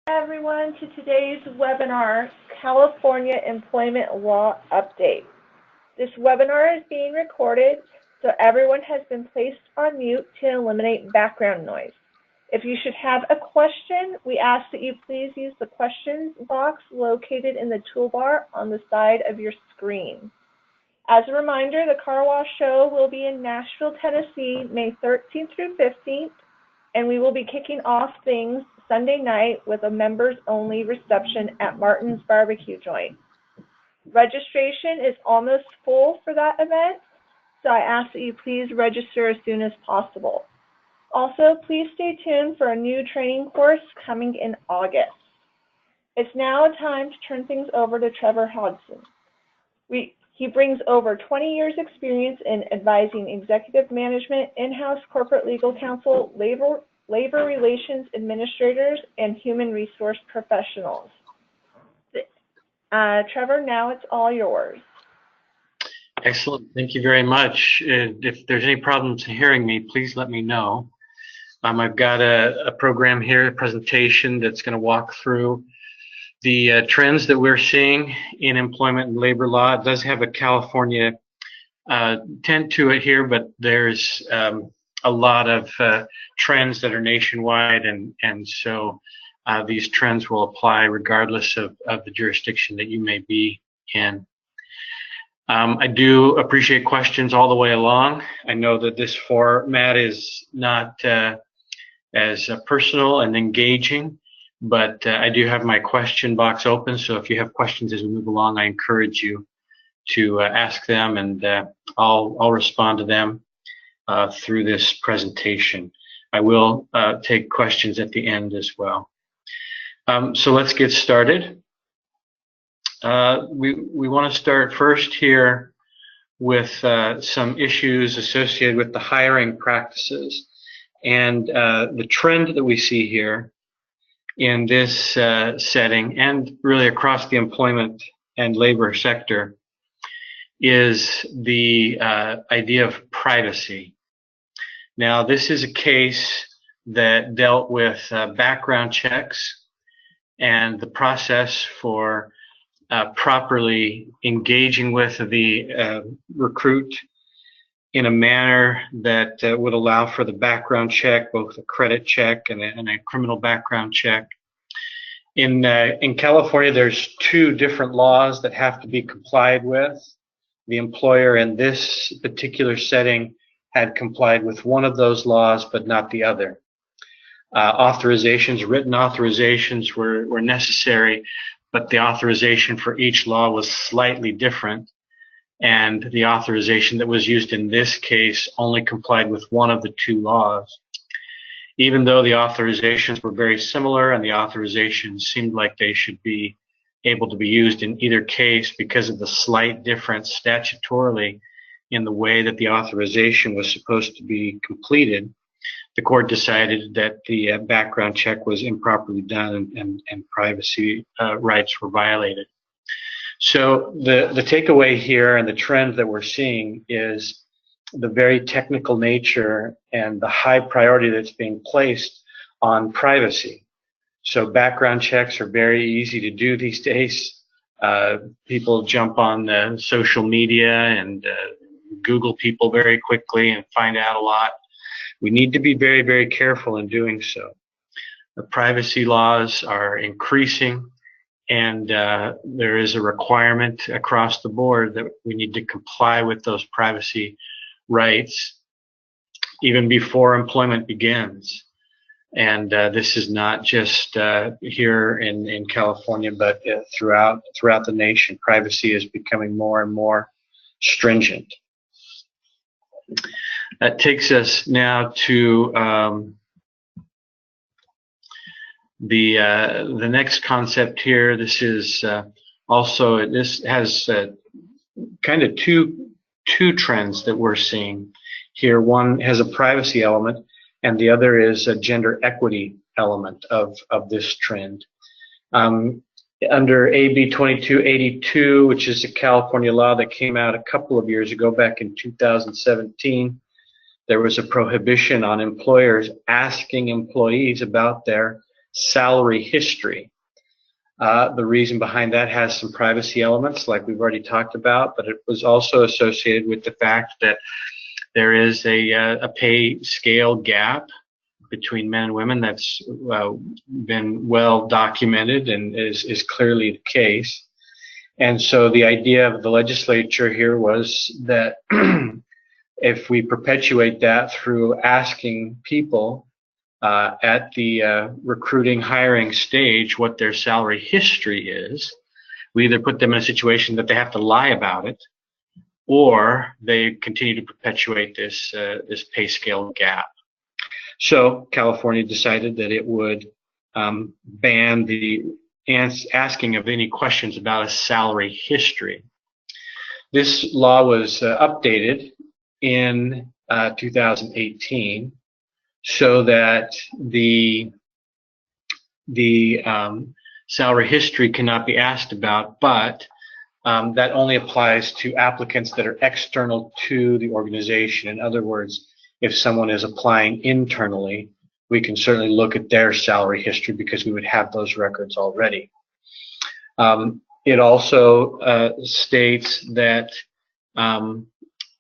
Everyone to today's webinar, California Employment Law Update. This webinar is being recorded, so everyone has been placed on mute to eliminate background noise. If you should have a question, we ask that you please use the questions box located in the toolbar on the side of your screen. As a reminder, the Car Wash Show will be in Nashville, Tennessee, May 13th through 15th, and we will be kicking off things Sunday night with a members-only reception at Martin's Barbecue Joint. Registration is almost full for that event, so I ask that you please register as soon as possible. Also, please stay tuned for a new training course coming in August. It's now time to turn things over to Trevor Hodgson. He brings over 20 years experience in advising executive management, in-house corporate legal counsel, labor relations administrators, and human resource professionals. Trevor, now it's all yours. Excellent. Thank you very much. If there's any problems hearing me, please let me know. I've got a program here, a presentation that's going to walk through the trends that we're seeing in employment and labor law. It does have a California tint to it here, but there's a lot of trends that are nationwide, and so these trends will apply regardless of the jurisdiction that you may be in. I do appreciate questions all the way along. I know that this format is not as personal and engaging, but I do have my question box open, so if you have questions as we move along, I encourage you to ask them, and I'll respond to them through this presentation. I will take questions at the end as well. So let's get started. We want to start first here with some issues associated with the hiring practices. And the trend that we see here in this setting, and really across the employment and labor sector, is the idea of privacy. Now, this is a case that dealt with background checks and the process for properly engaging with the recruit in a manner that would allow for the background check, both a credit check and a criminal background check. In California, there's two different laws that have to be complied with. The employer in this particular setting had complied with one of those laws, but not the other. Authorizations, written authorizations were necessary, but the authorization for each law was slightly different. And the authorization that was used in this case only complied with one of the two laws. Even though the authorizations were very similar and the authorizations seemed like they should be able to be used in either case, because of the slight difference statutorily in the way that the authorization was supposed to be completed, the court decided that the background check was improperly done and privacy rights were violated. So the takeaway here and the trend that we're seeing is the very technical nature and the high priority that's being placed on privacy. So background checks are very easy to do these days. People jump on social media and Google people very quickly and find out a lot. We need to be very, very careful in doing so. The privacy laws are increasing, and there is a requirement across the board that we need to comply with those privacy rights even before employment begins. And this is not just here in California, but throughout the nation. Privacy is becoming more and more stringent. That takes us now to the next concept here. This is this has kind of two trends that we're seeing here. One has a privacy element, and the other is a gender equity element of this trend. Under AB 2282, which is a California law that came out a couple of years ago, back in 2017, there was a prohibition on employers asking employees about their salary history. The reason behind that has some privacy elements, like we've already talked about, but it was also associated with the fact that there is a pay scale gap between men and women that's been well documented and is clearly the case. And so the idea of the legislature here was that if we perpetuate that through asking people at the recruiting, hiring stage what their salary history is, we either put them in a situation that they have to lie about it, or they continue to perpetuate this pay scale gap. So California decided that it would ban the asking of any questions about a salary history. This law was updated in 2018 so that the salary history cannot be asked about, but that only applies to applicants that are external to the organization. In other words, if someone is applying internally, we can certainly look at their salary history because we would have those records already. It also states that an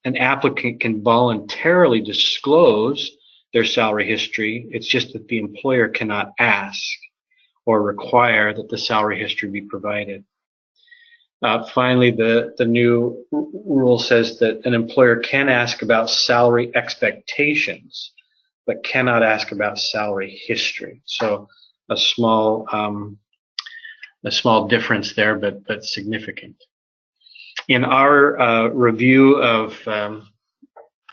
applicant can voluntarily disclose their salary history. It's just that the employer cannot ask or require that the salary history be provided. Finally, the new rule says that an employer can ask about salary expectations, but cannot ask about salary history. So a small difference there, but significant. In our review of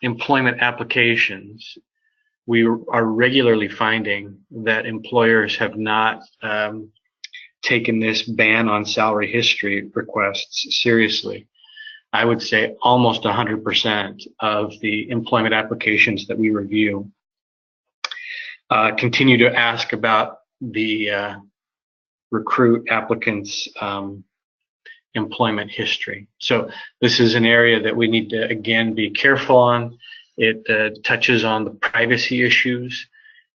employment applications, we are regularly finding that employers have not taken this ban on salary history requests seriously. I would say almost 100% of the employment applications that we review continue to ask about the recruit applicants' employment history. So this is an area that we need to, again, be careful on. It touches on the privacy issues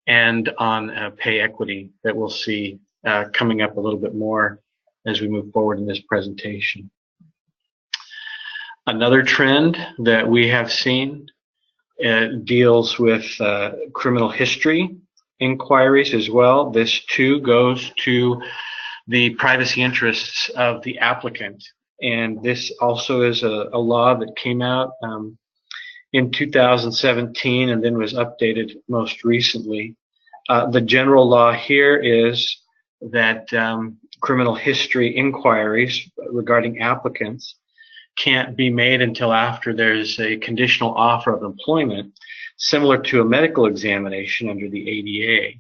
and on pay equity that we'll see coming up a little bit more as we move forward in this presentation. Another trend that we have seen deals with criminal history inquiries as well. This too goes to the privacy interests of the applicant. And this also is a law that came out in 2017 and then was updated most recently. The general law here is that criminal history inquiries regarding applicants can't be made until after there's a conditional offer of employment, similar to a medical examination under the ADA.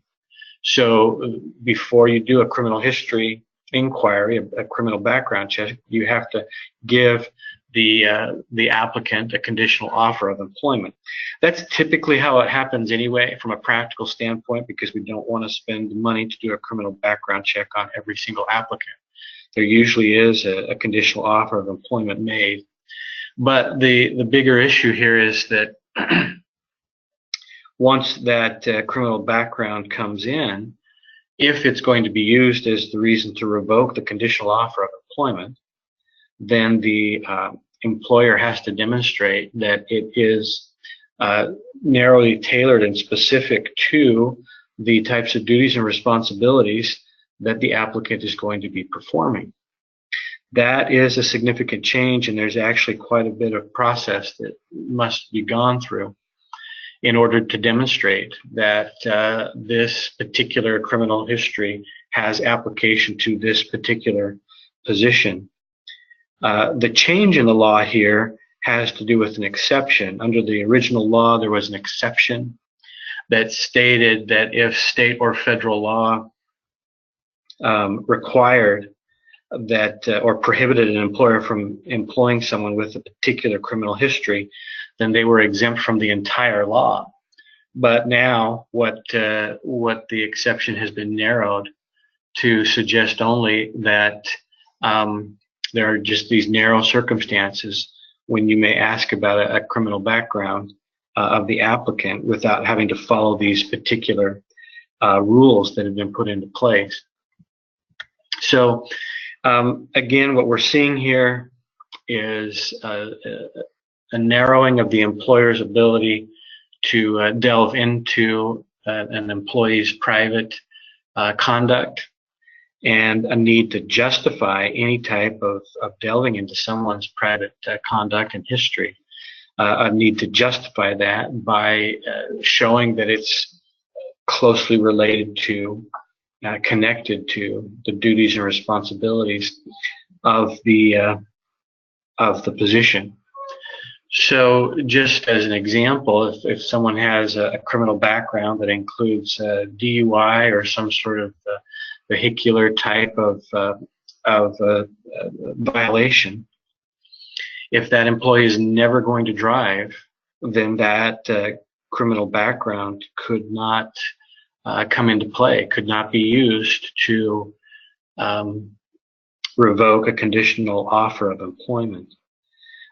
So before you do a criminal history inquiry, a criminal background check, you have to give the applicant a conditional offer of employment. That's typically how it happens anyway from a practical standpoint, because we don't want to spend the money to do a criminal background check on every single applicant. There usually is a conditional offer of employment made. But the bigger issue here is that once that criminal background comes in, if it's going to be used as the reason to revoke the conditional offer of employment, then the employer has to demonstrate that it is narrowly tailored and specific to the types of duties and responsibilities that the applicant is going to be performing. That is a significant change, and there's actually quite a bit of process that must be gone through in order to demonstrate that this particular criminal history has application to this particular position. The change in the law here has to do with an exception. Under the original law, there was an exception that stated that if state or federal law required that or prohibited an employer from employing someone with a particular criminal history, then they were exempt from the entire law. But now what the exception has been narrowed to suggest only that there are just these narrow circumstances when you may ask about a criminal background of the applicant without having to follow these particular rules that have been put into place. So again, what we're seeing here is a narrowing of the employer's ability to delve into an employee's private conduct, and a need to justify any type of delving into someone's private conduct and history. A need to justify that by showing that it's closely related to, connected to the duties and responsibilities of the position. So just as an example, if someone has a criminal background that includes DUI or some sort of vehicular type of violation, if that employee is never going to drive, then that criminal background could not come into play, could not be used to revoke a conditional offer of employment.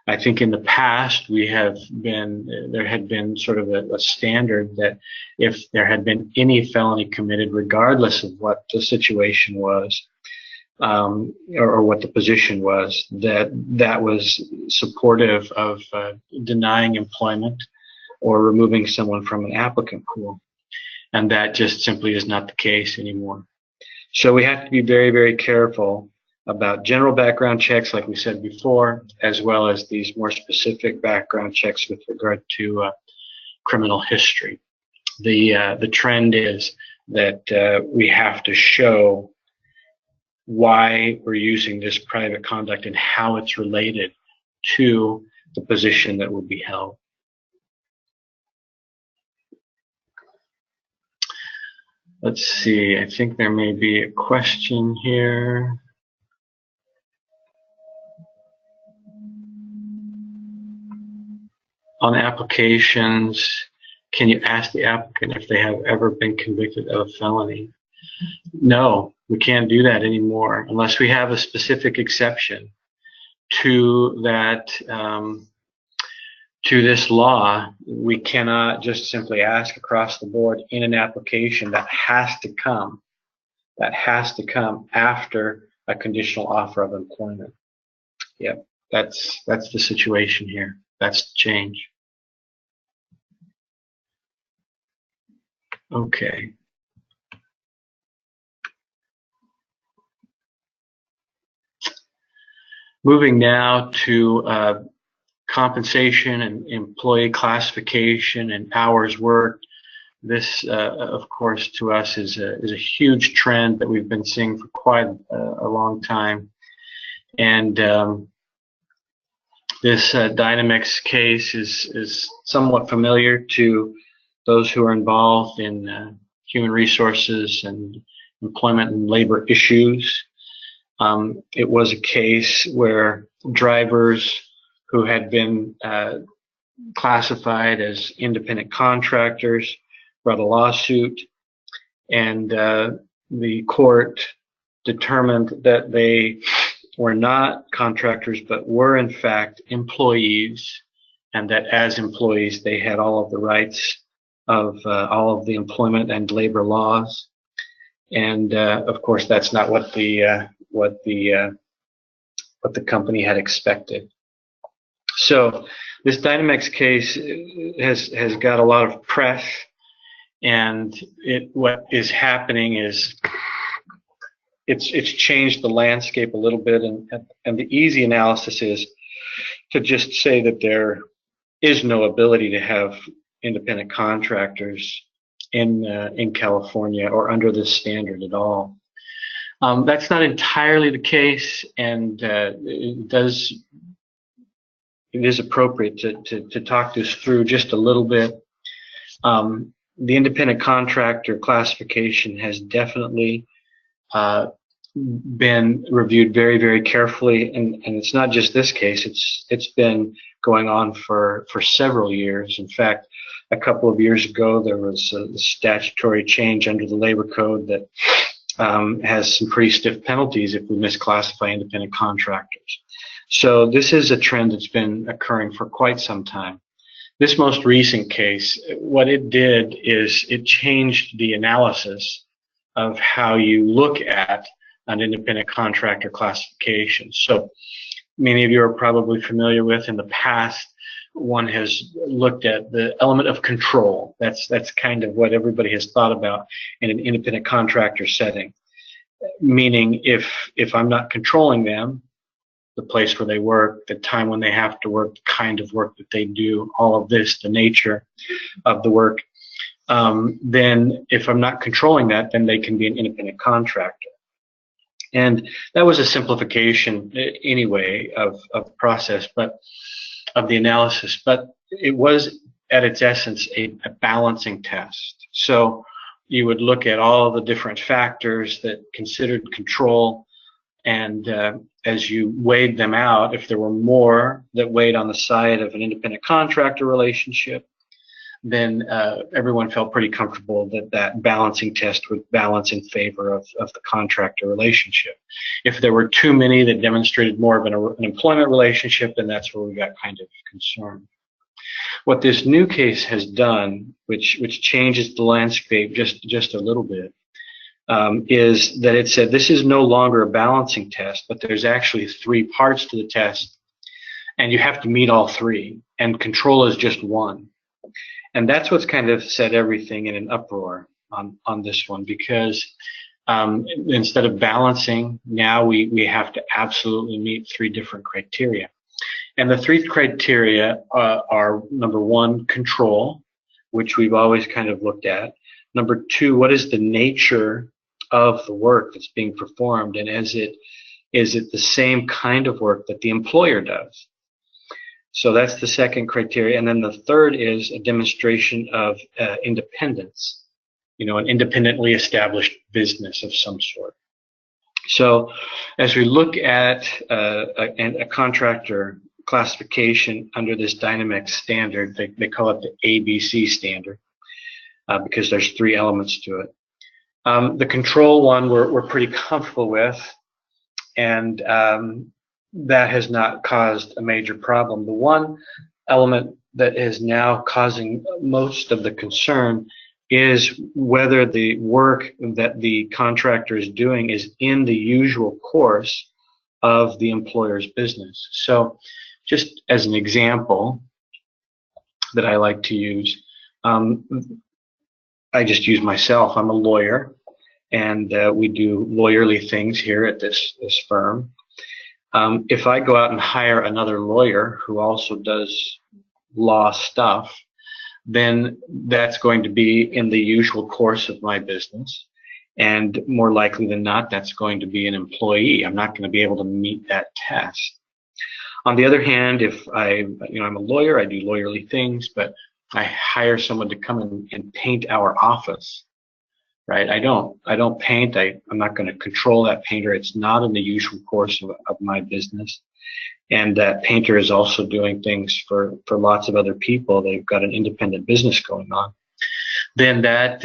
I think in the past there had been sort of a standard that if there had been any felony committed, regardless of what the situation was or what the position was, that was supportive of denying employment or removing someone from an applicant pool. And that just simply is not the case anymore. So we have to be very, very careful about general background checks, like we said before, as well as these more specific background checks with regard to criminal history. The trend is that we have to show why we're using this private conduct and how it's related to the position that will be held. Let's see, I think there may be a question here. On applications, can you ask the applicant if they have ever been convicted of a felony? No, we can't do that anymore unless we have a specific exception to that, to this law. We cannot just simply ask across the board in an application. That has to come after a conditional offer of employment. Yep, that's the situation here. That's the change. Okay. Moving now to compensation and employee classification and hours worked. This, of course, to us is a huge trend that we've been seeing for quite a long time. And this Dynamex case is somewhat familiar to those who are involved in human resources and employment and labor issues. It was a case where drivers who had been classified as independent contractors brought a lawsuit, and the court determined that they were not contractors but were in fact employees, and that as employees they had all of the rights of all of the employment and labor laws. And of course that's not what the company had expected. So this Dynamex case has got a lot of press, and what is happening is it's changed the landscape a little bit, and the easy analysis is to just say that there is no ability to have independent contractors in California or under this standard at all. That's not entirely the case, and it is appropriate to talk this through just a little bit. The independent contractor classification has definitely been reviewed very, very carefully, and it's not just this case. It's been going on for several years. In fact, a couple of years ago, there was a statutory change under the labor code that has some pretty stiff penalties if we misclassify independent contractors. So this is a trend that's been occurring for quite some time. This most recent case, what it did is it changed the analysis of how you look at an independent contractor classification. So many of you are probably familiar with, in the past, one has looked at the element of control. That's kind of what everybody has thought about in an independent contractor setting. Meaning if I'm not controlling them, the place where they work, the time when they have to work, the kind of work that they do, all of this, the nature of the work, then if I'm not controlling that, then they can be an independent contractor. And that was a simplification anyway of the process, but of the analysis, but it was at its essence a balancing test. So you would look at all the different factors that considered control, and as you weighed them out, if there were more that weighed on the side of an independent contractor relationship, then everyone felt pretty comfortable that that balancing test would balance in favor of the contractor relationship. If there were too many that demonstrated more of an employment relationship, then that's where we got kind of concerned. What this new case has done, which changes the landscape just a little bit, is that it said this is no longer a balancing test, but there's actually 3 parts to the test, and you have to meet all 3, and control is just one. And that's what's kind of set everything in an uproar on this one, because instead of balancing, now we have to absolutely meet 3 different criteria. And the 3 criteria are, number 1, control, which we've always kind of looked at. Number 2, what is the nature of the work that's being performed, and is it the same kind of work that the employer does? So that's the second criteria. And then the third is a demonstration of independence, an independently established business of some sort. So as we look at a contractor classification under this Dynamex standard, they call it the ABC standard because there's 3 elements to it. The control one we're pretty comfortable with, and that has not caused a major problem. The one element that is now causing most of the concern is whether the work that the contractor is doing is in the usual course of the employer's business. So just as an example that I like to use, I just use myself. I'm a lawyer, and we do lawyerly things here at this firm. If I go out and hire another lawyer who also does law stuff, then that's going to be in the usual course of my business. And more likely than not, that's going to be an employee. I'm not going to be able to meet that test. On the other hand, if I'm a lawyer, I do lawyerly things, but I hire someone to come and paint our office, right? I don't paint. I'm not going to control that painter. It's not in the usual course of my business. And that painter is also doing things for lots of other people. They've got an independent business going on. Then that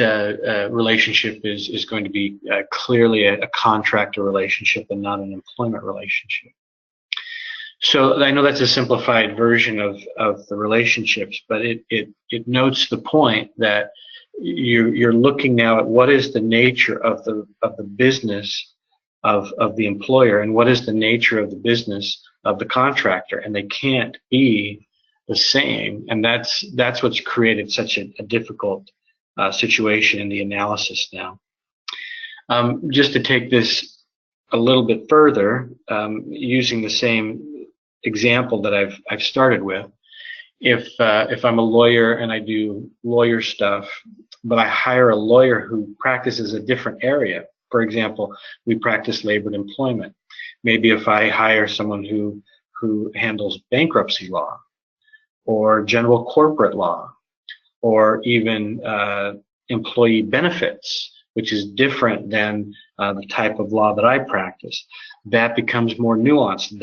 relationship is going to be clearly a contractor relationship and not an employment relationship. So I know that's a simplified version of the relationships, but it notes the point that you're looking now at what is the nature of the business of the employer and what is the nature of the business of the contractor, and they can't be the same. And that's what's created such a difficult situation in the analysis now. Just to take this a little bit further, using the same example that I've started with, if I'm a lawyer and I do lawyer stuff, but I hire a lawyer who practices a different area. For example, we practice labor and employment. Maybe if I hire someone who handles bankruptcy law or general corporate law or even employee benefits, which is different than the type of law that I practice, that becomes more nuanced.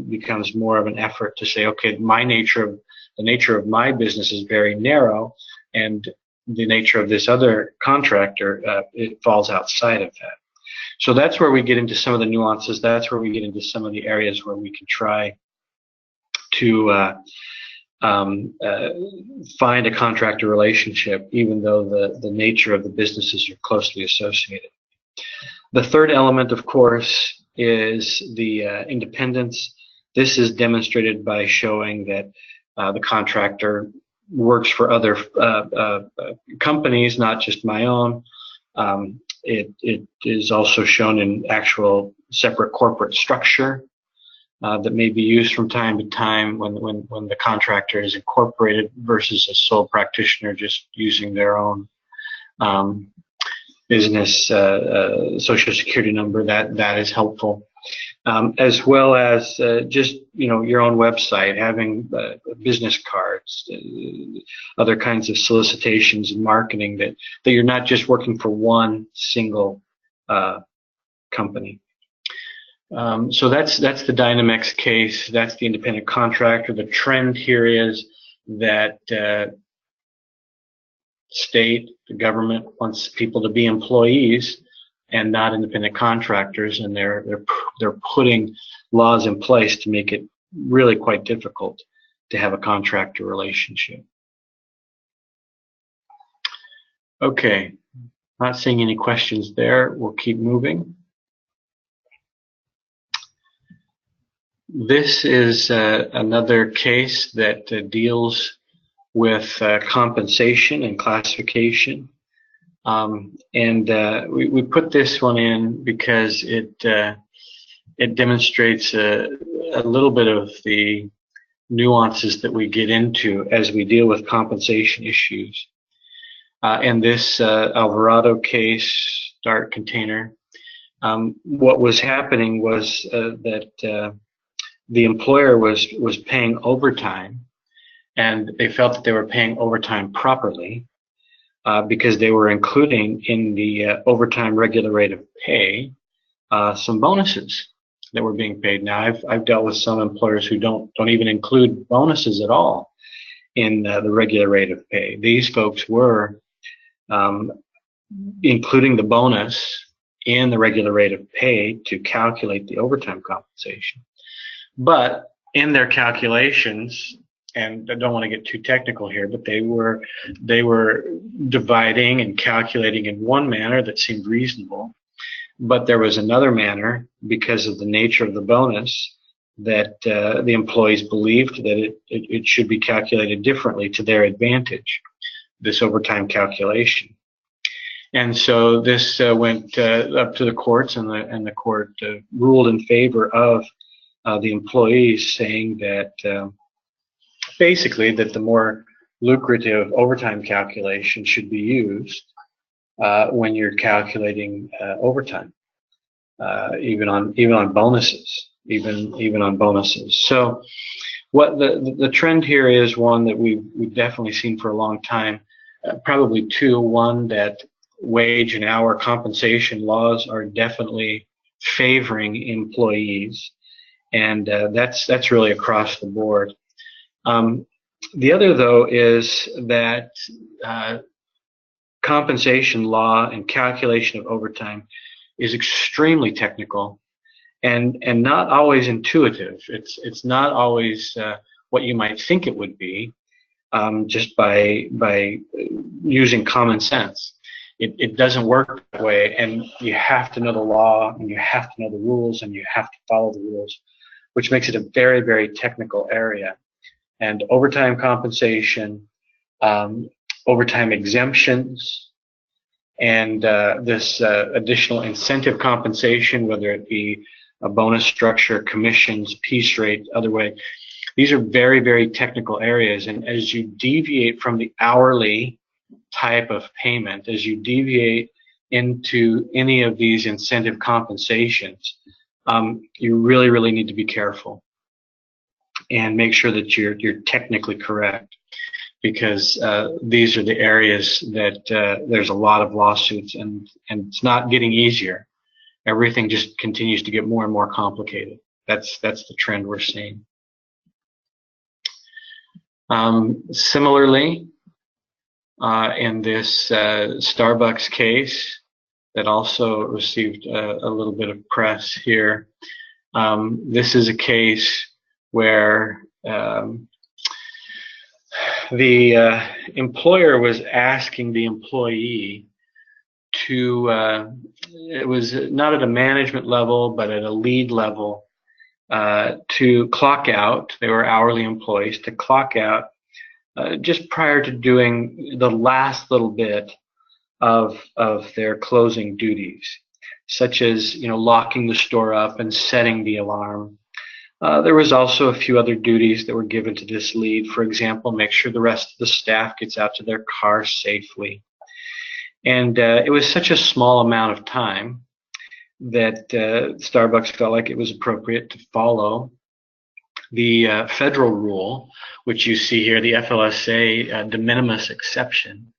Becomes more of an effort to say, okay, the nature of my business is very narrow, and the nature of this other contractor, it falls outside of that. So that's where we get into some of the nuances. That's where we get into some of the areas where we can try to find a contractor relationship, even though the nature of the businesses are closely associated. The third element, of course, is the independence. This is demonstrated by showing that the contractor works for other companies, not just my own. It is also shown in actual separate corporate structure that may be used from time to time when the contractor is incorporated versus a sole practitioner just using their own business social security number. That is helpful, as well as just your own website, having business cards, other kinds of solicitations and marketing, that you're not just working for one single company. So that's the Dynamex case. That's the independent contractor. The trend here is that the government wants people to be employees and not independent contractors, and they're putting laws in place to make it really quite difficult to have a contractor relationship. Okay, not seeing any questions there. We'll keep moving. This is another case that deals with compensation and classification. We put this one in because it demonstrates a little bit of the nuances that we get into as we deal with compensation issues. In this Alvarado case, Dart Container, what was happening was that the employer was paying overtime, and they felt that they were paying overtime properly because they were including in the overtime regular rate of pay some bonuses that were being paid. Now, I've dealt with some employers who don't even include bonuses at all in the regular rate of pay. These folks were including the bonus in the regular rate of pay to calculate the overtime compensation. But in their calculations, and I don't want to get too technical here, but they were dividing and calculating in one manner that seemed reasonable, but there was another manner, because of the nature of the bonus, that the employees believed that it should be calculated differently to their advantage, this overtime calculation. And so this went up to the courts, and the court ruled in favor of the employees, saying that basically that the more lucrative overtime calculation should be used when you're calculating overtime, even on bonuses, even on bonuses. So what the trend here is one that we've definitely seen for a long time, probably two. One, that wage and hour compensation laws are definitely favoring employees, and that's really across the board. The other, though, is that compensation law and calculation of overtime is extremely technical and not always intuitive. It's not always what you might think it would be, just by using common sense. It doesn't work that way, and you have to know the law, and you have to know the rules, and you have to follow the rules, which makes it a very, very technical area. And overtime compensation, overtime exemptions, and this additional incentive compensation, whether it be a bonus structure, commissions, piece rate, other way, these are very, very technical areas. And as you deviate from the hourly type of payment, as you deviate into any of these incentive compensations, you really, really need to be careful and make sure that you're technically correct, because these are the areas that there's a lot of lawsuits, and it's not getting easier. Everything just continues to get more and more complicated. That's the trend we're seeing. Similarly, in this Starbucks case that also received a little bit of press here, this is a case where the employer was asking the employee to, it was not at a management level, but at a lead level, to clock out. They were hourly employees, to clock out just prior to doing the last little bit of their closing duties, such as locking the store up and setting the alarm. There was also a few other duties that were given to this lead. For example, make sure the rest of the staff gets out to their car safely. And it was such a small amount of time that Starbucks felt like it was appropriate to follow the federal rule, which you see here, the FLSA de minimis exception.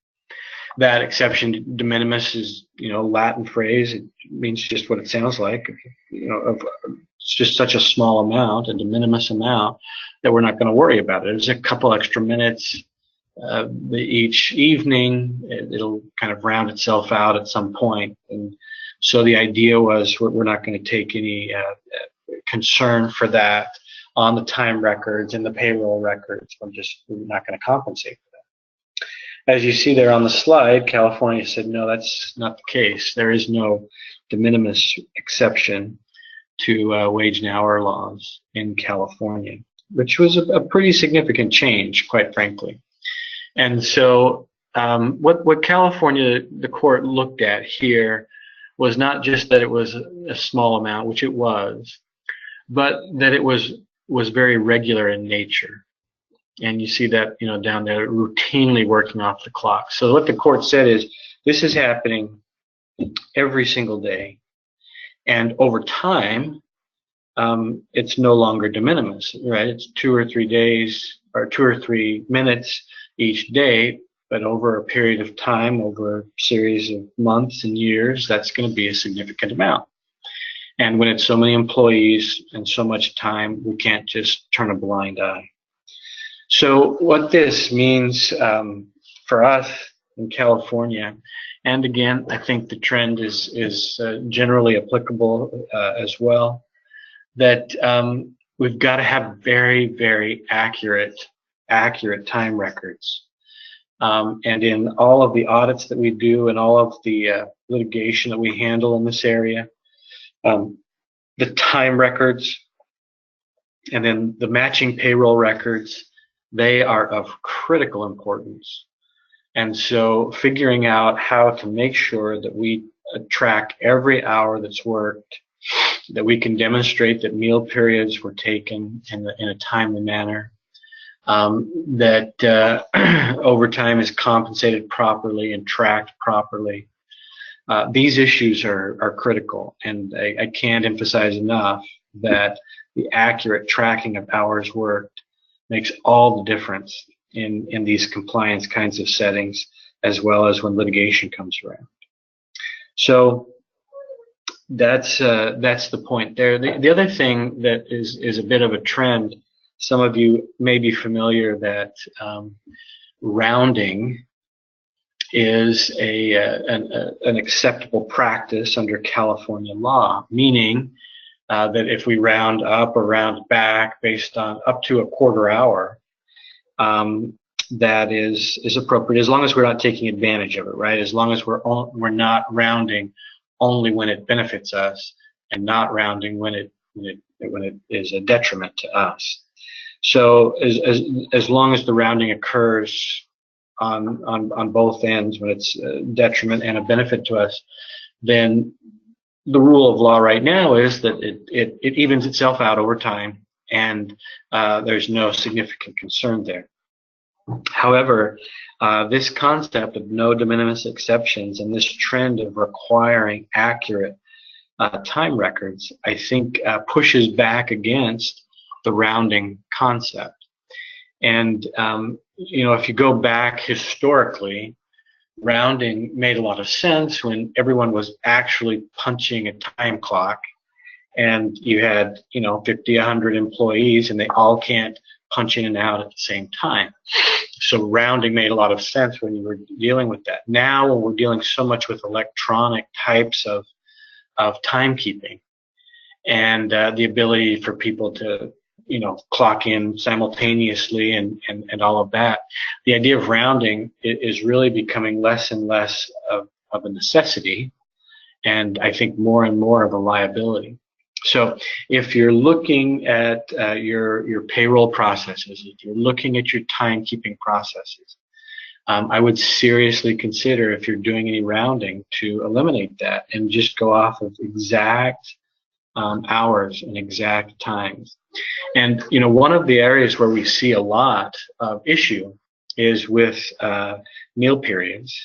That exception, de minimis, is Latin phrase. It means just what it sounds like. It's just such a small amount, a de minimis amount, that we're not going to worry about it. There's a couple extra minutes each evening. It'll kind of round itself out at some point. And so the idea was we're not going to take any concern for that on the time records and the payroll records. We're not going to compensate for that. As you see there on the slide, California said, no, that's not the case. There is no de minimis exception to wage and hour laws in California, which was a pretty significant change, quite frankly. And so what California, the court looked at here, was not just that it was a small amount, which it was, but that it was very regular in nature. And you see that down there, routinely working off the clock. So what the court said is, this is happening every single day, and over time, it's no longer de minimis, right? It's 2 or 3 days or 2 or 3 minutes each day, but over a period of time, over a series of months and years, that's going to be a significant amount. And when it's so many employees and so much time, we can't just turn a blind eye. So what this means for us in California, and again, I think the trend is generally applicable as well, that we've got to have very, very accurate time records. And in all of the audits that we do and all of the litigation that we handle in this area, the time records and then the matching payroll records, they are of critical importance. And so figuring out how to make sure that we track every hour that's worked, that we can demonstrate that meal periods were taken in a timely manner, that overtime is compensated properly and tracked properly. These issues are critical, and I can't emphasize enough that the accurate tracking of hours worked makes all the difference in these compliance kinds of settings, as well as when litigation comes around. So that's the point there. The other thing that is a bit of a trend, some of you may be familiar that rounding is an acceptable practice under California law, meaning that if we round up or round back based on up to a quarter hour, that is appropriate, as long as we're not taking advantage of it, right? As long as we're not rounding only when it benefits us, and not rounding when it is a detriment to us. So as long as the rounding occurs on both ends, when it's a detriment and a benefit to us, then the rule of law right now is that it evens itself out over time, and there's no significant concern there. However, this concept of no de minimis exceptions and this trend of requiring accurate time records, I think, pushes back against the rounding concept. And if you go back historically, rounding made a lot of sense when everyone was actually punching a time clock, and you had 50, 100 employees, and they all can't punch in and out at the same time. So rounding made a lot of sense when you were dealing with that. Now, when we're dealing so much with electronic types of timekeeping, and the ability for people to clock in simultaneously and all of that. The idea of rounding is really becoming less and less of a necessity, and I think more and more of a liability. So if you're looking at your payroll processes, if you're looking at your timekeeping processes, I would seriously consider, if you're doing any rounding, to eliminate that and just go off of exact hours and exact times. And one of the areas where we see a lot of issue is with meal periods,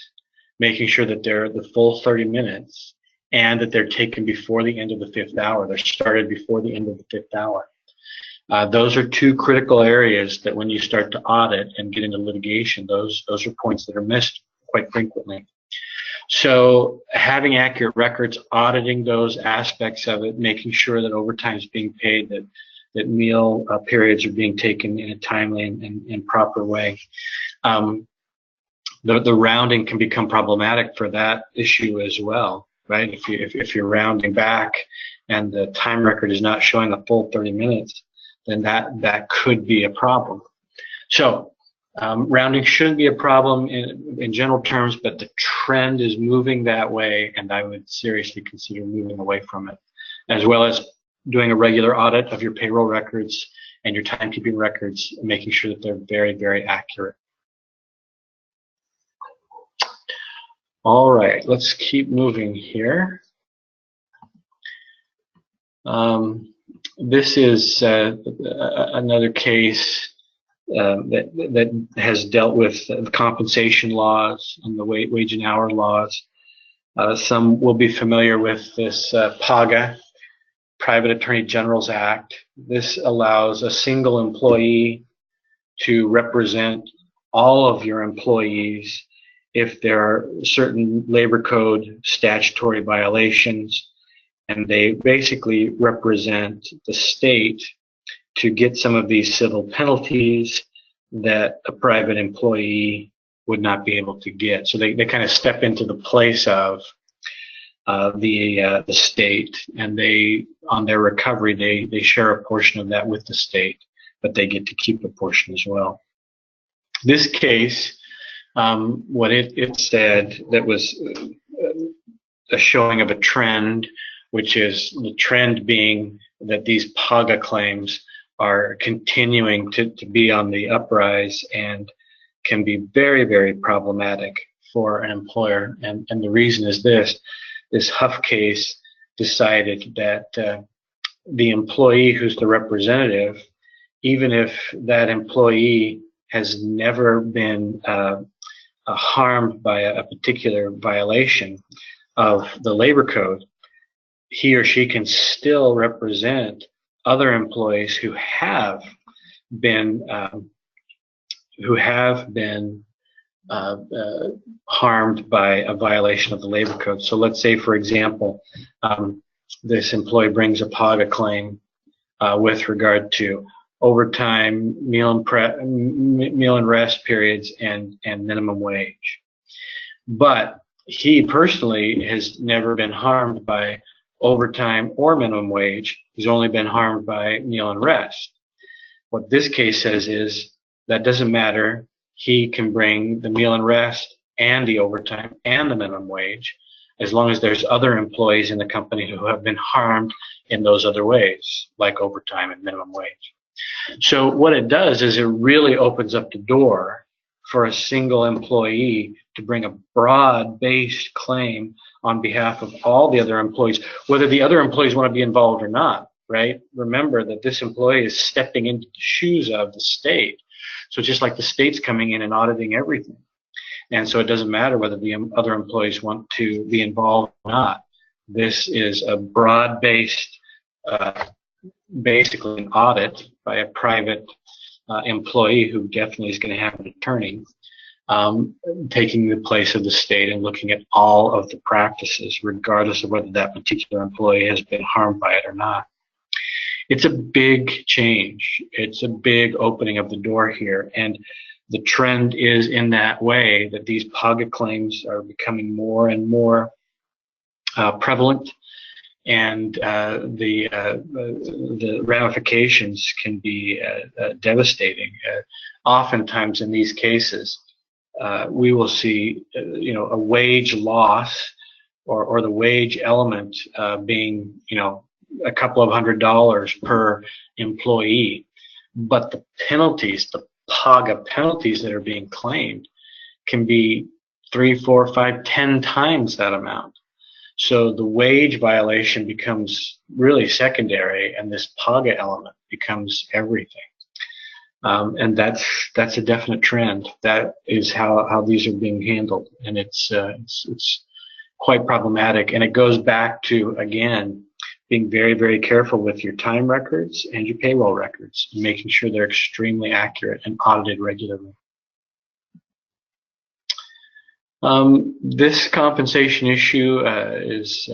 making sure that they're the full 30 minutes and that they're taken before the end of the 5th hour. They're started before the end of the 5th hour. Those are two critical areas that when you start to audit and get into litigation, those are points that are missed quite frequently. So having accurate records, auditing those aspects of it, making sure that overtime is being paid, that meal periods are being taken in a timely and proper way. The rounding can become problematic for that issue as well, right? If you're rounding back and the time record is not showing a full 30 minutes, then that could be a problem. So rounding shouldn't be a problem in general terms, but the trend is moving that way, and I would seriously consider moving away from it, as well as doing a regular audit of your payroll records and your timekeeping records, making sure that they're very, very accurate. All right, let's keep moving here. This is another case that has dealt with the compensation laws and the wage and hour laws. Some will be familiar with this PAGA, Private Attorney General's Act. This allows a single employee to represent all of your employees if there are certain labor code statutory violations, and they basically represent the state to get some of these civil penalties that a private employee would not be able to get. So they kind of step into the place of the state, and on their recovery, they share a portion of that with the state, but they get to keep a portion as well. This case, what it said, that was a showing of a trend, which is the trend being that these PAGA claims are continuing to be on the uprise and can be very, very problematic for an employer. And the reason is this Huff case decided that the employee who's the representative, even if that employee has never been harmed by a particular violation of the labor code, he or she can still represent other employees who have been harmed by a violation of the labor code. So let's say, for example, this employee brings a PAGA claim with regard to overtime, meal and rest periods, and minimum wage. But he personally has never been harmed by overtime or minimum wage. He's only been harmed by meal and rest. What this case says is that doesn't matter. He can bring the meal and rest and the overtime and the minimum wage, as long as there's other employees in the company who have been harmed in those other ways, like overtime and minimum wage. So what it does is it really opens up the door for a single employee to bring a broad-based claim on behalf of all the other employees, whether the other employees want to be involved or not, right? Remember that this employee is stepping into the shoes of the state. So it's just like the state's coming in and auditing everything. And so it doesn't matter whether the other employees want to be involved or not. This is a broad-based, basically an audit by a private employee who definitely is going to have an attorney, taking the place of the state and looking at all of the practices, regardless of whether that particular employee has been harmed by it or not. It's a big change. It's a big opening of the door here. And the trend is in that way, that these PAGA claims are becoming more and more prevalent. and the ramifications can be devastating. Oftentimes in these cases, we will see, a wage loss or the wage element being, a couple of $100s per employee, but the penalties, the PAGA penalties that are being claimed, can be 3, 4, 5, 10 times that amount. So the wage violation becomes really secondary, and this PAGA element becomes everything. And that's a definite trend. That is how these are being handled, and it's quite problematic. And it goes back to, again, being very, very careful with your time records and your payroll records, and making sure they're extremely accurate and audited regularly. This compensation issue is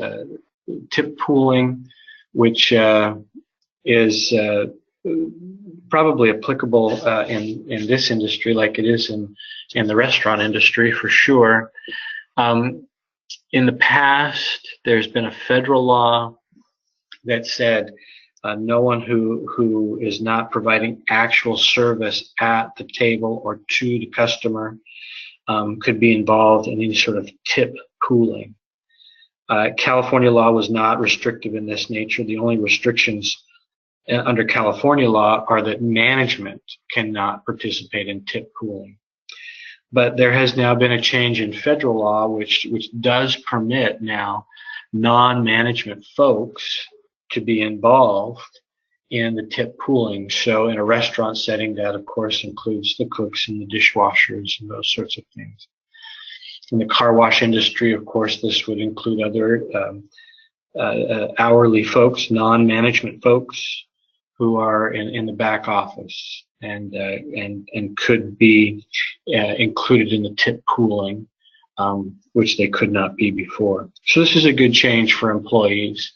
tip pooling, which is probably applicable in this industry like it is in the restaurant industry for sure. In the past, there's been a federal law that said no one who is not providing actual service at the table or to the customer could be involved in any sort of tip pooling. California law was not restrictive in this nature. The only restrictions under California law are that management cannot participate in tip pooling. But there has now been a change in federal law which does permit now non-management folks to be involved in the tip pooling. So in a restaurant setting, that of course includes the cooks and the dishwashers and those sorts of things. In the car wash industry, of course, this would include other hourly folks, non-management folks who are in the back office and could be included in the tip pooling, which they could not be before. So this is a good change for employees.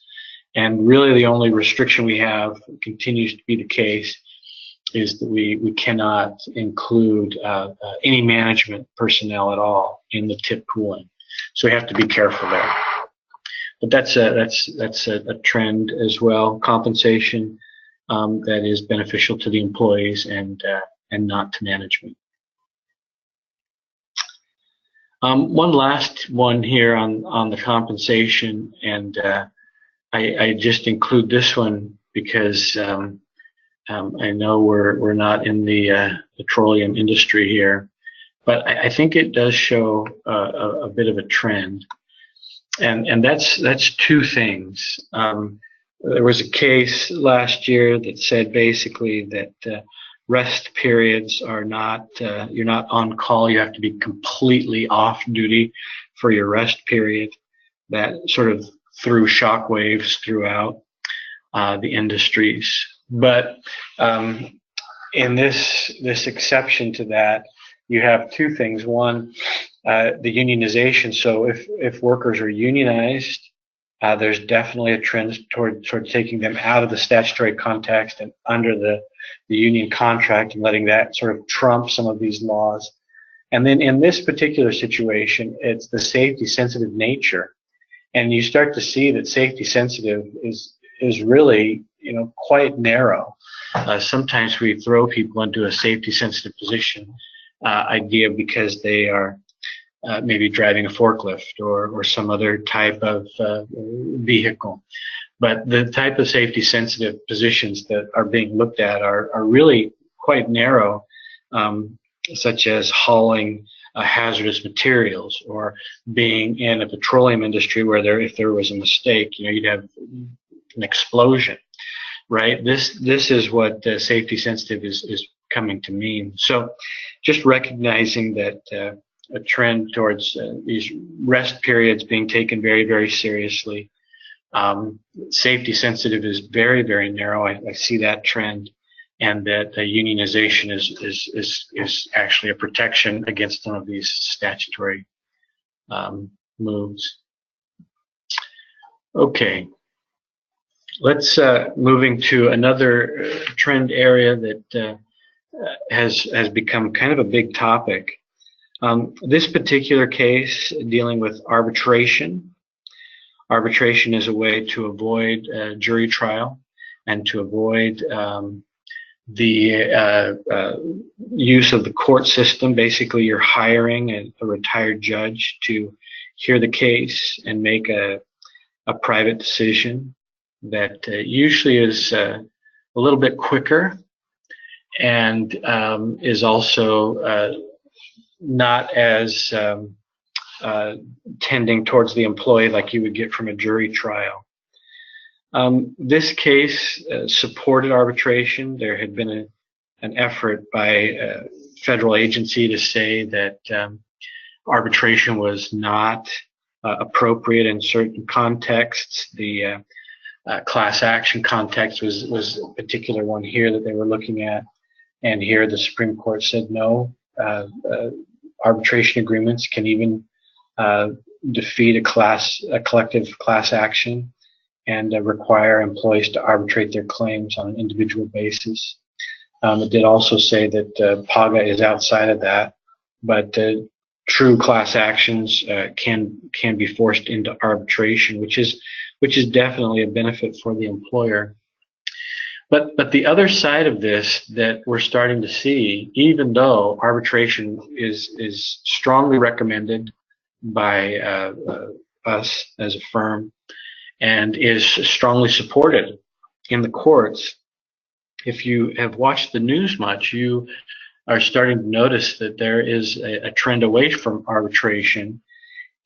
And really the only restriction we have, continues to be the case, is that we cannot include any management personnel at all in the tip pooling. So we have to be careful there. But that's a trend as well, compensation that is beneficial to the employees and not to management. One last one here on the compensation, and I just include this one because I know we're not in the petroleum industry here, but I think it does show a bit of a trend, and that's two things. There was a case last year that said basically that rest periods are not, you're not on call, you have to be completely off duty for your rest period. That sort of threw shockwaves throughout the industries. But in this exception to that, you have two things. One, the unionization. So if workers are unionized, there's definitely a trend toward taking them out of the statutory context and under the union contract and letting that sort of trump some of these laws. And then in this particular situation, it's the safety sensitive nature. And you start to see that safety sensitive is really, quite narrow. Sometimes we throw people into a safety sensitive position idea because they are maybe driving a forklift or some other type of vehicle. But the type of safety sensitive positions that are being looked at are really quite narrow, such as hauling hazardous materials, or being in a petroleum industry where if there was a mistake, you'd have an explosion, right? This is what safety sensitive is coming to mean. So just recognizing that a trend towards these rest periods being taken very, very seriously. Safety sensitive is very, very narrow. I see that trend, and that unionization is actually a protection against some of these statutory moves. Okay, let's moving to another trend area that has become kind of a big topic. This particular case dealing with arbitration. Arbitration is a way to avoid jury trial and to avoid the use of the court system. Basically, you're hiring a retired judge to hear the case and make a private decision that usually is a little bit quicker and is also not as tending towards the employee like you would get from a jury trial. This case supported arbitration. There had been an effort by a federal agency to say that arbitration was not appropriate in certain contexts. The class action context was a particular one here that they were looking at, and here the Supreme Court said no. Arbitration agreements can even defeat a collective class action and require employees to arbitrate their claims on an individual basis. It did also say that PAGA is outside of that, but true class actions can be forced into arbitration, which is definitely a benefit for the employer. But the other side of this that we're starting to see, even though arbitration is strongly recommended by us as a firm and is strongly supported in the courts, if you have watched the news much, you are starting to notice that there is a trend away from arbitration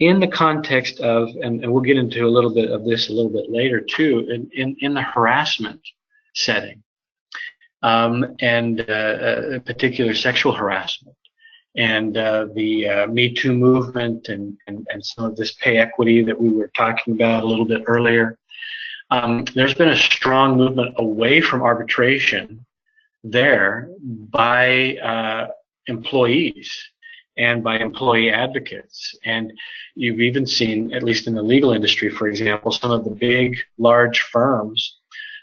in the context of, and we'll get into a little bit of this a little bit later too, in the harassment setting, and particular sexual harassment, and the Me Too movement, and some of this pay equity that we were talking about a little bit earlier. There's been a strong movement away from arbitration there by employees and by employee advocates. And you've even seen, at least in the legal industry, for example, some of the big, large firms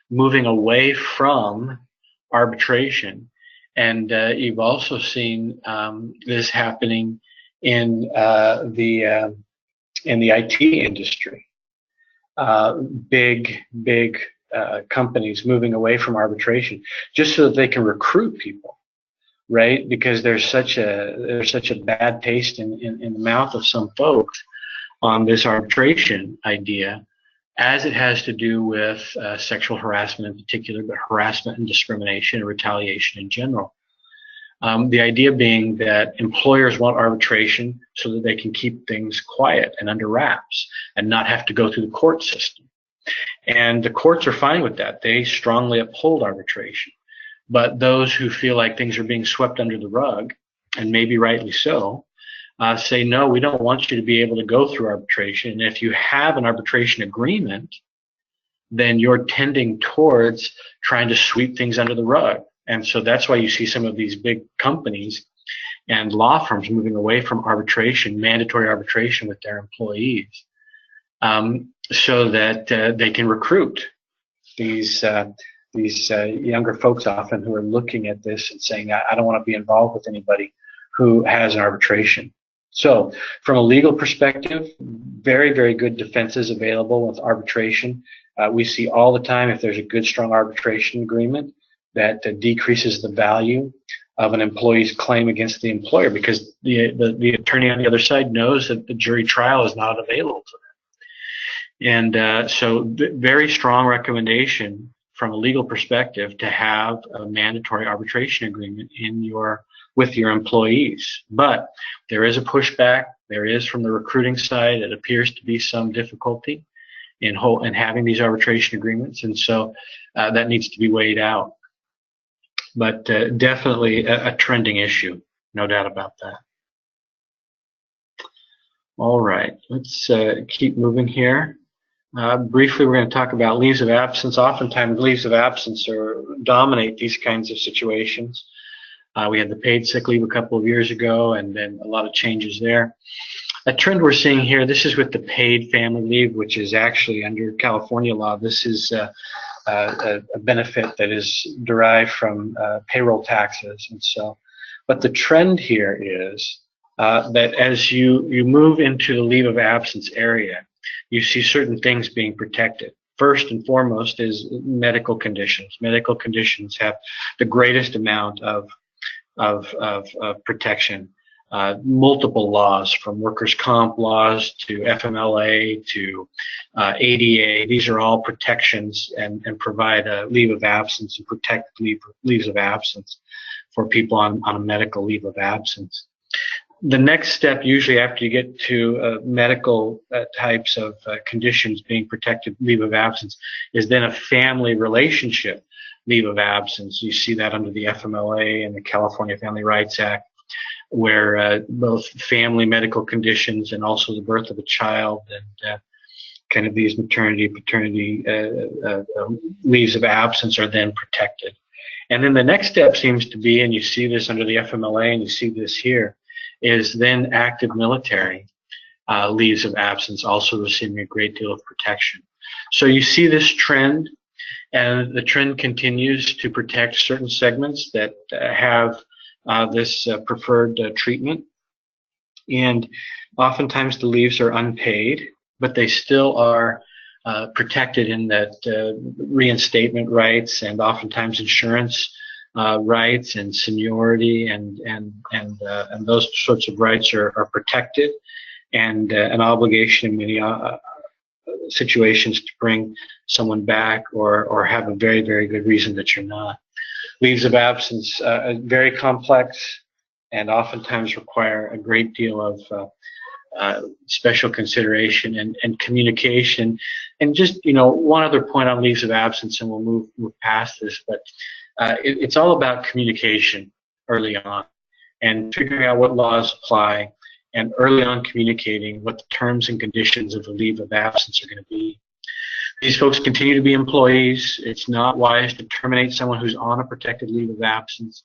moving away from arbitration. And you've also seen this happening in the IT industry. Big companies moving away from arbitration just so that they can recruit people, right? Because there's such a bad taste in the mouth of some folks on this arbitration idea, as it has to do with sexual harassment in particular, but harassment and discrimination and retaliation in general. The idea being that employers want arbitration so that they can keep things quiet and under wraps and not have to go through the court system. And the courts are fine with that. They strongly uphold arbitration. But those who feel like things are being swept under the rug, and maybe rightly so, say, no, we don't want you to be able to go through arbitration. And if you have an arbitration agreement, then you're tending towards trying to sweep things under the rug. And so that's why you see some of these big companies and law firms moving away from arbitration, mandatory arbitration with their employees, so that they can recruit these younger folks often who are looking at this and saying, I don't want to be involved with anybody who has an arbitration. So from a legal perspective, very, very good defenses available with arbitration. We see all the time, if there's a good, strong arbitration agreement, that decreases the value of an employee's claim against the employer, because the attorney on the other side knows that the jury trial is not available to them. And so very strong recommendation from a legal perspective to have a mandatory arbitration agreement with your employees. But there is a pushback. There is, from the recruiting side, it appears to be some difficulty in having these arbitration agreements, and so that needs to be weighed out. But definitely a trending issue, no doubt about that. All right, let's keep moving here. Briefly, we're going to talk about leaves of absence. Oftentimes, leaves of absence dominate these kinds of situations. We had the paid sick leave a couple of years ago, and then a lot of changes there. A trend we're seeing here, this is with the paid family leave, which is actually under California law. This is a benefit that is derived from payroll taxes, and so. But the trend here is that as you move into the leave of absence area, you see certain things being protected. First and foremost is medical conditions. Medical conditions have the greatest amount of protection. Multiple laws, from workers' comp laws to FMLA to ADA, these are all protections and provide a leave of absence and protect leaves of absence for people on a medical leave of absence. The next step, usually after you get to medical types of conditions being protected leave of absence, is then a family relationship leave of absence. You see that under the FMLA and the California Family Rights Act, where both family medical conditions and also the birth of a child and kind of these maternity, paternity leaves of absence are then protected. And then the next step seems to be, and you see this under the FMLA and you see this here, is then active military leaves of absence also receiving a great deal of protection. So you see this trend, and the trend continues to protect certain segments that have this preferred treatment. And oftentimes the leaves are unpaid, but they still are protected in that reinstatement rights and oftentimes insurance rights and seniority and those sorts of rights are protected, and an obligation in many situations to bring someone back or have a very, very good reason that you're not. Leaves of absence are very complex and oftentimes require a great deal of special consideration and communication. And just, one other point on leaves of absence, and we'll move past this, but it's all about communication early on and figuring out what laws apply and early on communicating what the terms and conditions of the leave of absence are going to be. These folks continue to be employees. It's not wise to terminate someone who's on a protected leave of absence.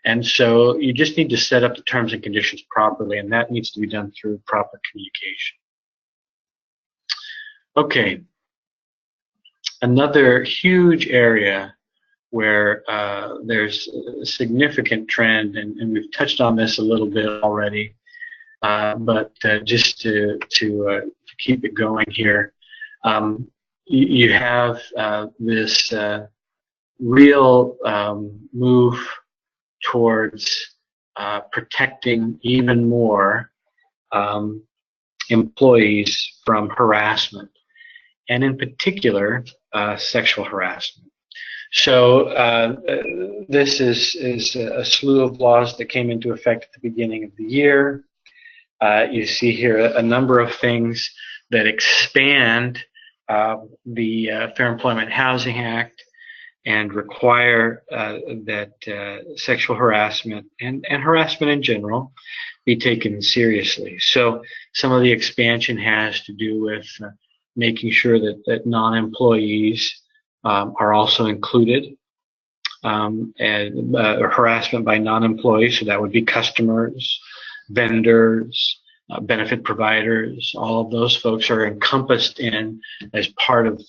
And so you just need to set up the terms and conditions properly, and that needs to be done through proper communication. Okay. Another huge area where there's a significant trend, and we've touched on this a little bit already, but just to keep it going here, you have this real move towards protecting even more employees from harassment, and in particular, sexual harassment. So this is a slew of laws that came into effect at the beginning of the year. You see here a number of things that expand the Fair Employment Housing Act and require that sexual harassment and harassment in general be taken seriously. So some of the expansion has to do with making sure that non-employees are also included, and harassment by non-employees, so that would be customers, vendors, benefit providers. All of those folks are encompassed in as part of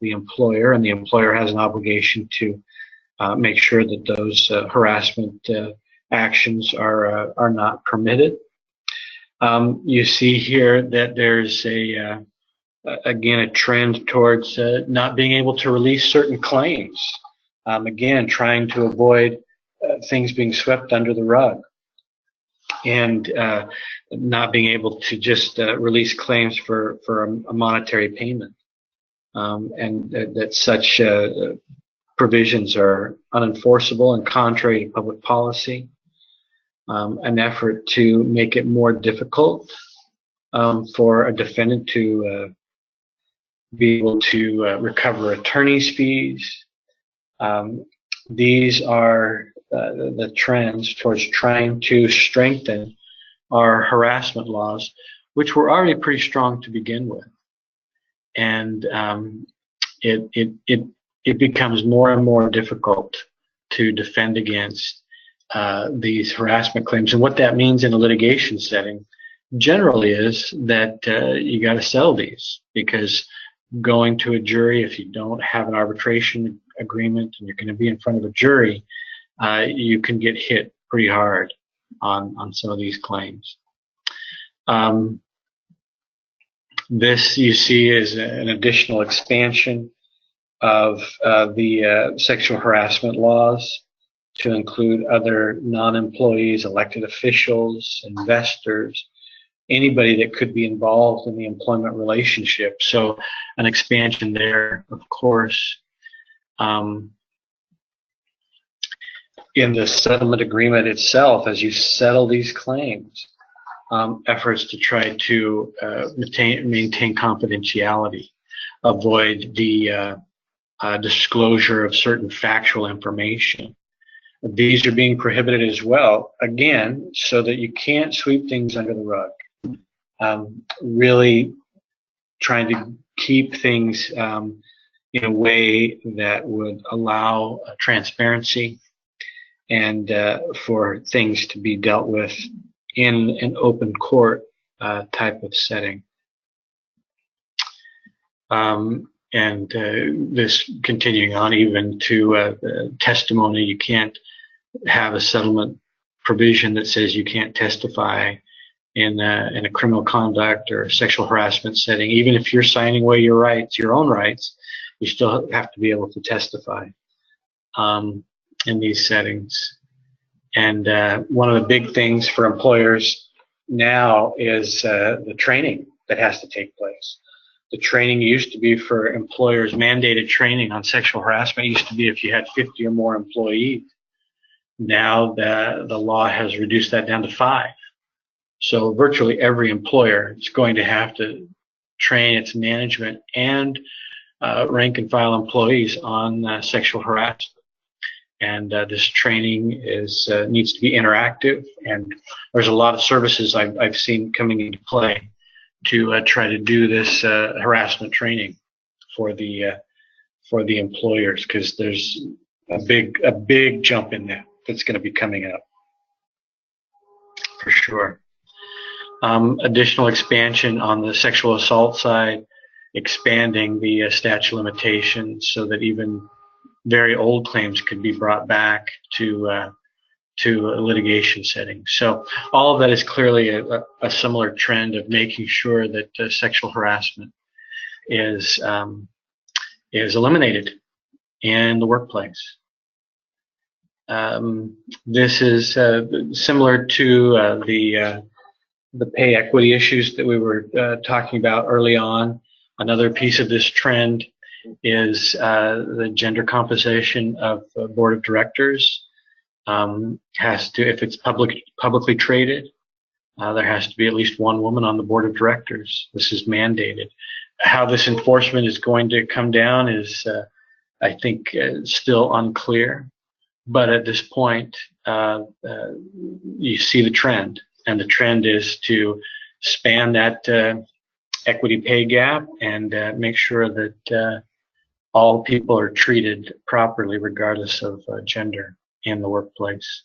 the employer, and the employer has an obligation to make sure that those harassment actions are not permitted. You see here that there's again a trend towards not being able to release certain claims. Again, trying to avoid things being swept under the rug, and not being able to just release claims for a monetary payment, and that such provisions are unenforceable and contrary to public policy. An effort to make it more difficult for a defendant to be able to recover attorney's fees. These are the trends towards trying to strengthen our harassment laws, which were already pretty strong to begin with. And it becomes more and more difficult to defend against these harassment claims. And what that means in a litigation setting generally is that you got to settle these, because going to a jury, if you don't have an arbitration agreement and you're going to be in front of a jury, you can get hit pretty hard on some of these claims. This you see is an additional expansion of the sexual harassment laws to include other non-employees, elected officials, investors, anybody that could be involved in the employment relationship. So an expansion there, of course. In the settlement agreement itself, as you settle these claims, efforts to try to maintain confidentiality, avoid the disclosure of certain factual information. These are being prohibited as well, again, so that you can't sweep things under the rug. Really trying to keep things in a way that would allow transparency and for things to be dealt with in an open court type of setting. And this continuing on even to testimony. You can't have a settlement provision that says you can't testify in a criminal conduct or sexual harassment setting. Even if you're signing away your rights, your own rights, you still have to be able to testify in these settings. And one of the big things for employers now is the training that has to take place. The training used to be for employers, mandated training on sexual harassment used to be if you had 50 or more employees. Now the law has reduced that down to 5. So virtually every employer is going to have to train its management and rank and file employees on sexual harassment. And this training needs to be interactive, and there's a lot of services I've seen coming into play to try to do this harassment training for the employers, because there's a big jump in that's going to be coming up for sure. Additional expansion on the sexual assault side, expanding the statute of limitations so that even very old claims could be brought back to a litigation setting. So all of that is clearly a similar trend of making sure that sexual harassment is eliminated in the workplace. This is similar to the pay equity issues that we were talking about early on. Another piece of this trend is the gender composition of the board of directors. Has to, if it's publicly traded, there has to be at least one woman on the board of directors. This is mandated. How this enforcement is going to come down is, I think, still unclear. But at this point, you see the trend, and the trend is to span that equity pay gap and make sure that all people are treated properly regardless of gender in the workplace.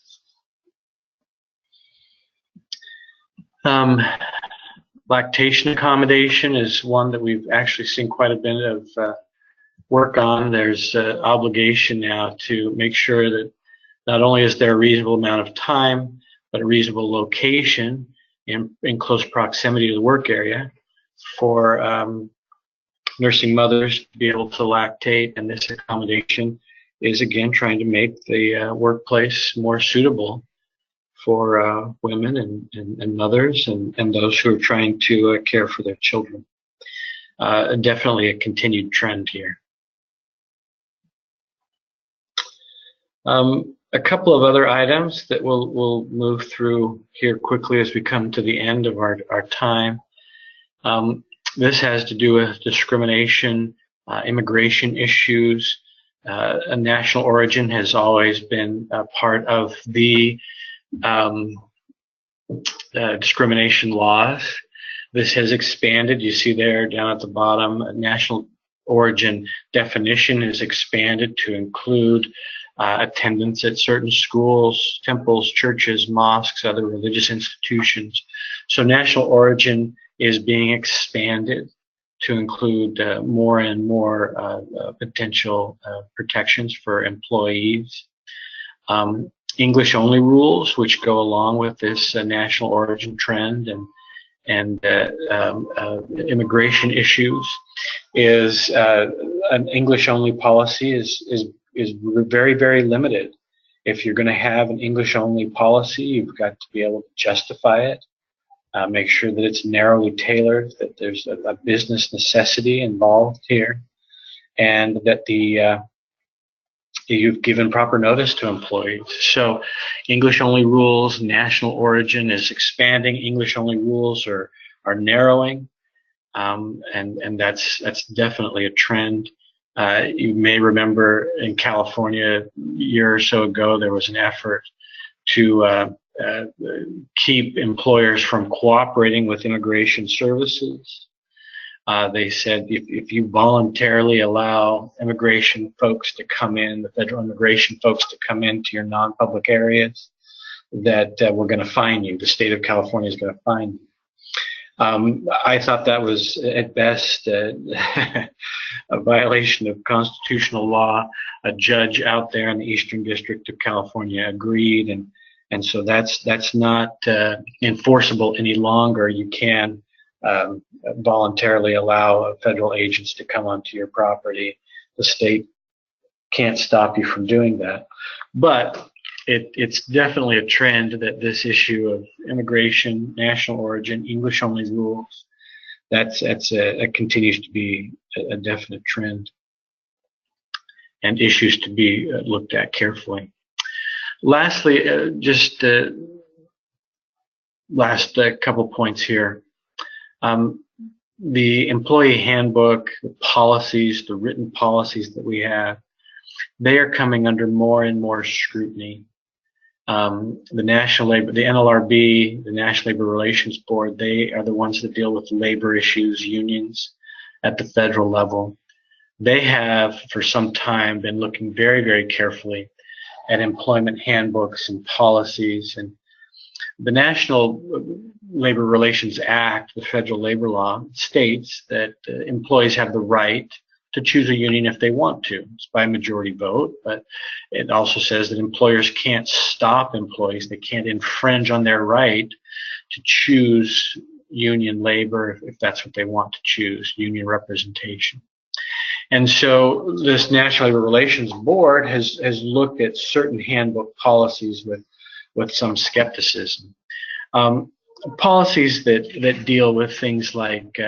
Lactation accommodation is one that we've actually seen quite a bit of work on. There's obligation now to make sure that not only is there a reasonable amount of time, but a reasonable location in close proximity to the work area for nursing mothers to be able to lactate, and this accommodation is again trying to make the workplace more suitable for women and mothers and those who are trying to care for their children. Definitely a continued trend here. A couple of other items that we'll move through here quickly as we come to the end of our time. This has to do with discrimination, immigration issues. A national origin has always been a part of the discrimination laws. This has expanded. You see there down at the bottom, a national origin definition is expanded to include attendance at certain schools, temples, churches, mosques, other religious institutions. So national origin is being expanded to include more and more potential protections for employees. English-only rules, which go along with this national origin trend, immigration issues is an English-only policy is very, very limited. If you're going to have an English-only policy, you've got to be able to justify it, make sure that it's narrowly tailored, that there's a business necessity involved here, and that you've given proper notice to employees. So English-only rules, national origin is expanding. English-only rules are narrowing, and that's definitely a trend. You may remember in California a year or so ago, there was an effort to keep employers from cooperating with immigration services. They said if you voluntarily allow immigration folks to come in, the federal immigration folks to come into your non-public areas, that we're going to fine you. The state of California is going to fine you. I thought that was at best a violation of constitutional law. A judge out there in the Eastern District of California agreed, and so that's not enforceable any longer. You can voluntarily allow federal agents to come onto your property. The state can't stop you from doing that. But it's definitely a trend that this issue of immigration, national origin, English-only rules, that continues to be a definite trend and issues to be looked at carefully. Lastly, just last couple points here. The employee handbook, the policies, the written policies that we have, they are coming under more and more scrutiny. The NLRB, the National Labor Relations Board, they are the ones that deal with labor issues, unions at the federal level. They have for some time been looking very, very carefully at employment handbooks and policies. And the National Labor Relations Act, the federal labor law, states that employees have the right to choose a union if they want to. It's by majority vote, but it also says that employers can't stop employees. They can't infringe on their right to choose union labor if that's what they want to choose, union representation. And so this National Labor Relations Board has looked at certain handbook policies with some skepticism. Policies that deal with things like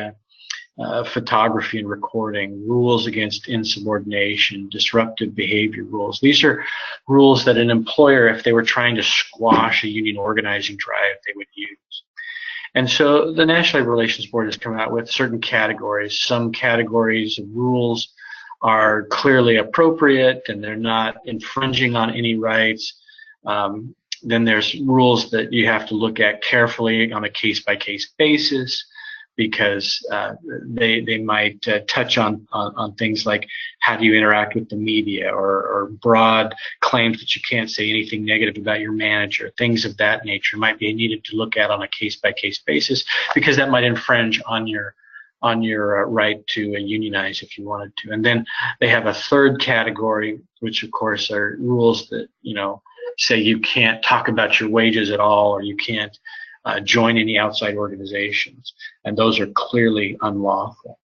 photography and recording, rules against insubordination, disruptive behavior rules. These are rules that an employer, if they were trying to squash a union organizing drive, they would use. And so the National Labor Relations Board has come out with certain categories. Some categories of rules are clearly appropriate and they're not infringing on any rights. Then there's rules that you have to look at carefully on a case-by-case basis, because they might touch on things like how do you interact with the media, or broad claims that you can't say anything negative about your manager. Things of that nature might be needed to look at on a case-by-case basis, because that might infringe on your right to unionize if you wanted to. And then they have a third category, which of course are rules that, say you can't talk about your wages at all, or you can't join any outside organizations, and those are clearly unlawful.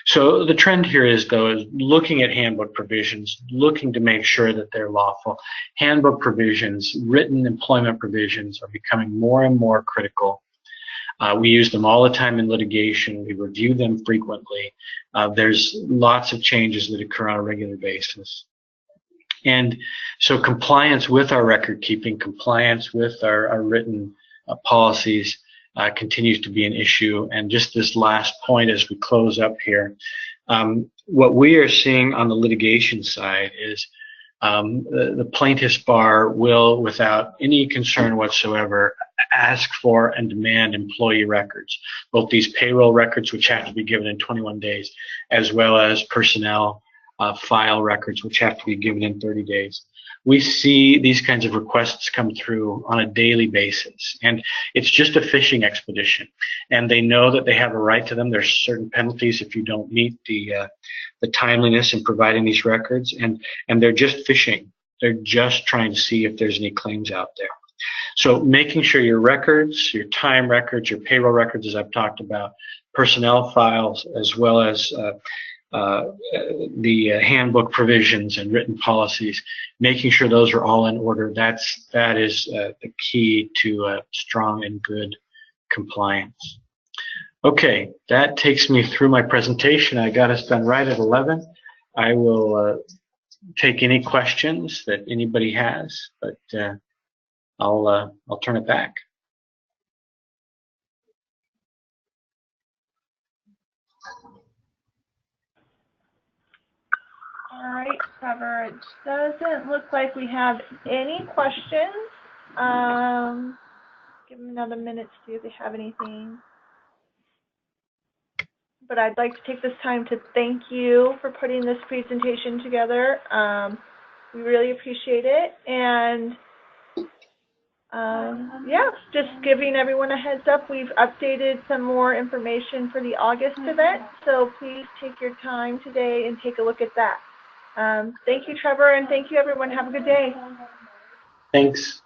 So the trend here is looking at handbook provisions, looking to make sure that they're lawful. Handbook provisions, written employment provisions, are becoming more and more critical. We use them all the time in litigation. We review them frequently. There's lots of changes that occur on a regular basis. And so compliance with our record keeping, compliance with our written policies continues to be an issue. And just this last point as we close up here, what we are seeing on the litigation side is the plaintiff's bar will, without any concern whatsoever, ask for and demand employee records, both these payroll records, which have to be given in 21 days, as well as personnel file records, which have to be given in 30 days. We see these kinds of requests come through on a daily basis, and it's just a fishing expedition. And they know that they have a right to them. There's certain penalties if you don't meet the timeliness in providing these records, and they're just fishing. They're just trying to see if there's any claims out there. So making sure your records, your time records, your payroll records, as I've talked about, personnel files, as well as the handbook provisions and written policies, making sure those are all in order. That is the key to strong and good compliance. Okay, that takes me through my presentation. I got us done right at 11. I will take any questions that anybody has, but I'll turn it back. All right, Trevor, it doesn't look like we have any questions. Give them another minute to see if they have anything. But I'd like to take this time to thank you for putting this presentation together. We really appreciate it. And yeah, just giving everyone a heads up, we've updated some more information for the August event. So please take your time today and take a look at that. Thank you, Trevor, and thank you, everyone. Have a good day. Thanks.